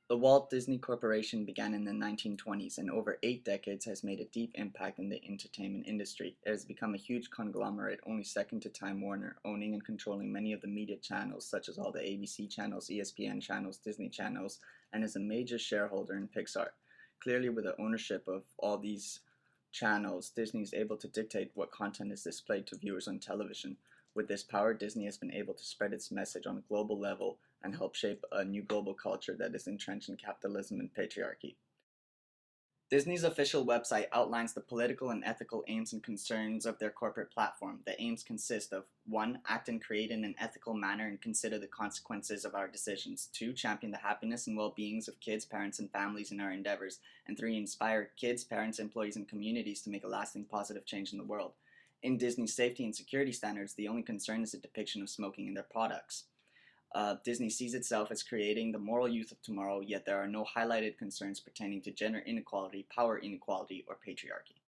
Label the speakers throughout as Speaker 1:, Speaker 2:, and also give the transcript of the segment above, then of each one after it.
Speaker 1: The Walt Disney Corporation began in the 1920s and over 8 decades has made a deep impact in the entertainment industry. It has become a huge conglomerate, only second to Time Warner, owning and controlling many of the media channels such as all the ABC channels, ESPN channels, Disney channels, and is a major shareholder in Pixar. Clearly, with the ownership of all these channels, Disney is able to dictate what content is displayed to viewers on television. With this power, Disney has been able to spread its message on a global level and help shape a new global culture that is entrenched in capitalism and patriarchy. Disney's official website outlines the political and ethical aims and concerns of their corporate platform. The aims consist of 1. Act and create in an ethical manner and consider the consequences of our decisions. 2. Champion the happiness and well-beings of kids, parents, and families in our endeavors. And 3. Inspire kids, parents, employees, and communities to make a lasting positive change in the world. In Disney's safety and security standards, the only concern is the depiction of smoking in their products. Disney sees itself as creating the moral youth of tomorrow, yet there are no highlighted concerns pertaining to gender inequality, power inequality, or patriarchy.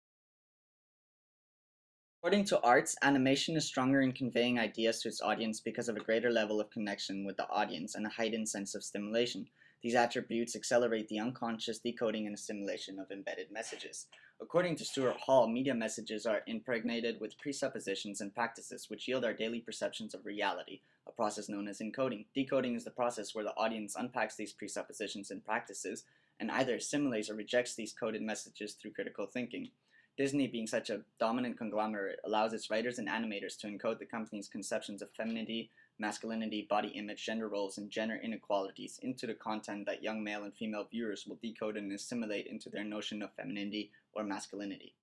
Speaker 1: According to Arts, animation is stronger in conveying ideas to its audience because of a greater level of connection with the audience and a heightened sense of stimulation. These attributes accelerate the unconscious decoding and assimilation of embedded messages. According to Stuart Hall, media messages are impregnated with presuppositions and practices which yield our daily perceptions of reality, a process known as encoding. Decoding is the process where the audience unpacks these presuppositions and practices and either assimilates or rejects these coded messages through critical thinking. Disney, being such a dominant conglomerate, allows its writers and animators to encode the company's conceptions of femininity, masculinity, body image, gender roles, and gender inequalities into the content that young male and female viewers will decode and assimilate into their notion of femininity or masculinity.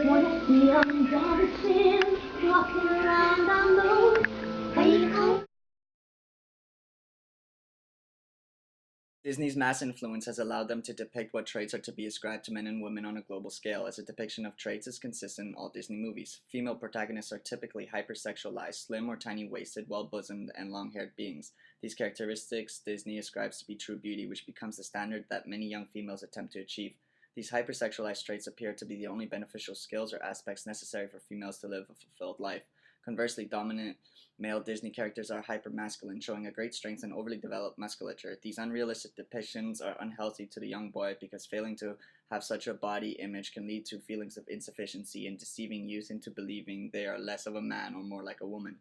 Speaker 2: Wanna see them dancing, walking around on the moon.
Speaker 1: Disney's mass influence has allowed them to depict what traits are to be ascribed to men and women on a global scale, as a depiction of traits is consistent in all Disney movies. Female protagonists are typically hypersexualized, slim or tiny-waisted, well-bosomed, and long-haired beings. These characteristics Disney ascribes to be true beauty, which becomes the standard that many young females attempt to achieve. These hypersexualized traits appear to be the only beneficial skills or aspects necessary for females to live a fulfilled life. Conversely, dominant male Disney characters are hypermasculine, showing a great strength and overly developed musculature. These unrealistic depictions are unhealthy to the young boy because failing to have such a body image can lead to feelings of insufficiency and deceiving youth into believing they are less of a man or more like a woman.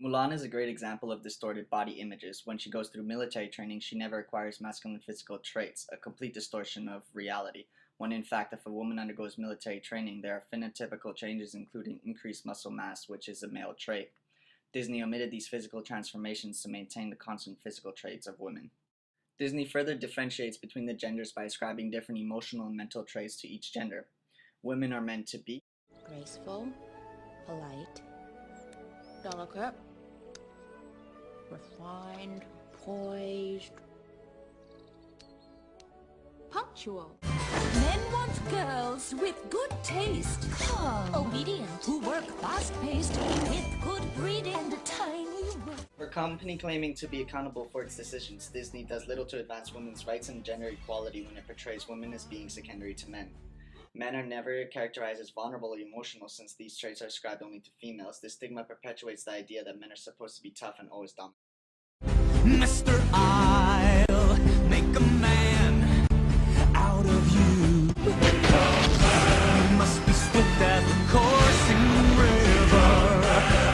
Speaker 1: Mulan is a great example of distorted body images. When she goes through military training, she never acquires masculine physical traits, a complete distortion of reality. When in fact, if a woman undergoes military training, there are phenotypical changes including increased muscle mass, which is a male trait. Disney omitted these physical transformations to maintain the constant physical traits of women. Disney further differentiates between the genders by ascribing different emotional and mental traits to each gender. Women are meant to be
Speaker 3: graceful, polite, delicate, refined, poised, punctual.
Speaker 4: Men want girls with good taste,
Speaker 3: Obedient.
Speaker 4: who work fast-paced, with good breeding and a tiny work.
Speaker 1: For a company claiming to be accountable for its decisions, Disney does little to advance women's rights and gender equality when it portrays women as being secondary to men. Men are never characterized as vulnerable or emotional since these traits are ascribed only to females. This stigma perpetuates the idea that men are supposed to be tough and always dominant.
Speaker 5: Mr. I'll make a man out of you. You must be swift as the coursing river,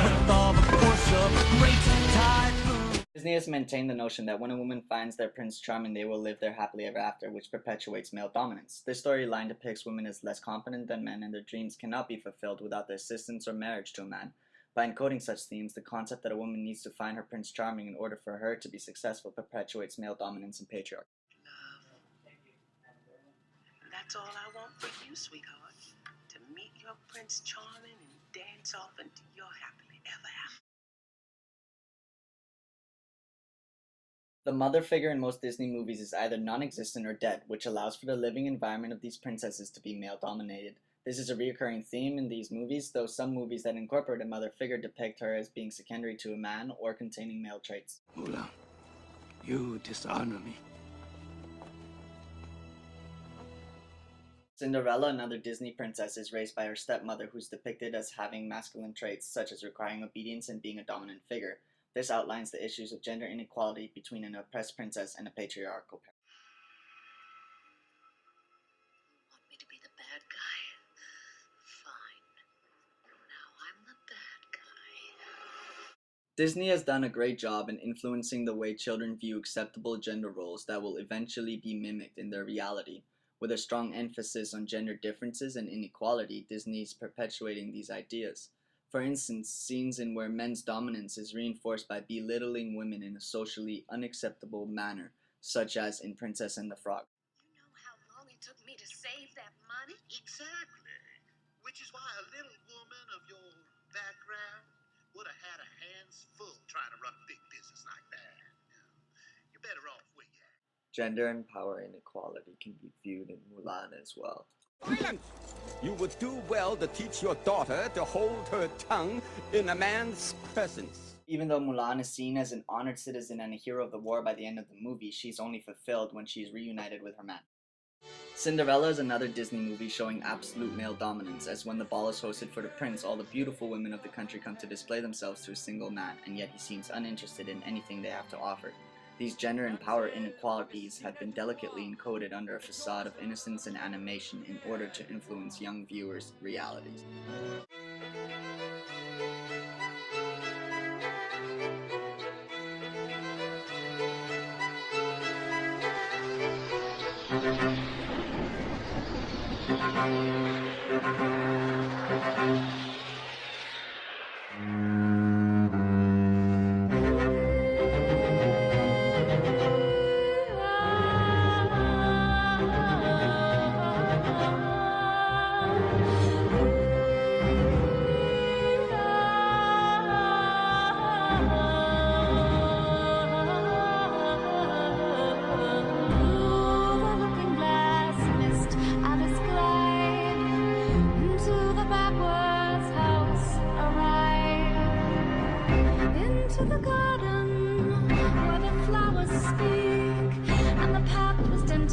Speaker 5: with all the force of a great typhoon.
Speaker 1: Disney has maintained the notion that when a woman finds their Prince Charming, they will live there happily ever after, which perpetuates male dominance. This storyline depicts women as less competent than men, and their dreams cannot be fulfilled without the assistance or marriage to a man. By encoding such themes, the concept that a woman needs to find her Prince Charming in order for her to be successful perpetuates male dominance and patriarchy.
Speaker 6: That's all I want for you, sweetheart. To meet your Prince Charming and dance off into your happily ever after.
Speaker 1: The mother figure in most Disney movies is either non-existent or dead, which allows for the living environment of these princesses to be male-dominated. This is a recurring theme in these movies, though some movies that incorporate a mother figure depict her as being secondary to a man or containing male traits.
Speaker 7: Mulan, you dishonor me.
Speaker 1: Cinderella, another Disney princess, is raised by her stepmother, who's depicted as having masculine traits such as requiring obedience and being a dominant figure. This outlines the issues of gender inequality between an oppressed princess and a patriarchal parent.
Speaker 6: You want me to be the bad guy? Fine. Now I'm the bad guy.
Speaker 1: Disney has done a great job in influencing the way children view acceptable gender roles that will eventually be mimicked in their reality. With a strong emphasis on gender differences and inequality, Disney is perpetuating these ideas. For instance, scenes in where men's dominance is reinforced by belittling women in a socially unacceptable manner, such as in Princess and the Frog.
Speaker 6: You know how long it took me to save that money?
Speaker 8: Exactly. Which is why a little woman of your background would have had her hands full trying to run a big business like that. You're better off where you're at.
Speaker 1: Gender and power inequality can be viewed in Mulan as well.
Speaker 9: Silence! You would do well to teach your daughter to hold her tongue in a man's presence.
Speaker 1: Even though Mulan is seen as an honored citizen and a hero of the war by the end of the movie, she's only fulfilled when she is reunited with her man. Cinderella is another Disney movie showing absolute male dominance, as when the ball is hosted for the prince, all the beautiful women of the country come to display themselves to a single man, and yet he seems uninterested in anything they have to offer. These gender and power inequalities have been delicately encoded under a facade of innocence and animation in order to influence young viewers' realities.
Speaker 4: To the garden where the flowers speak and the path was dim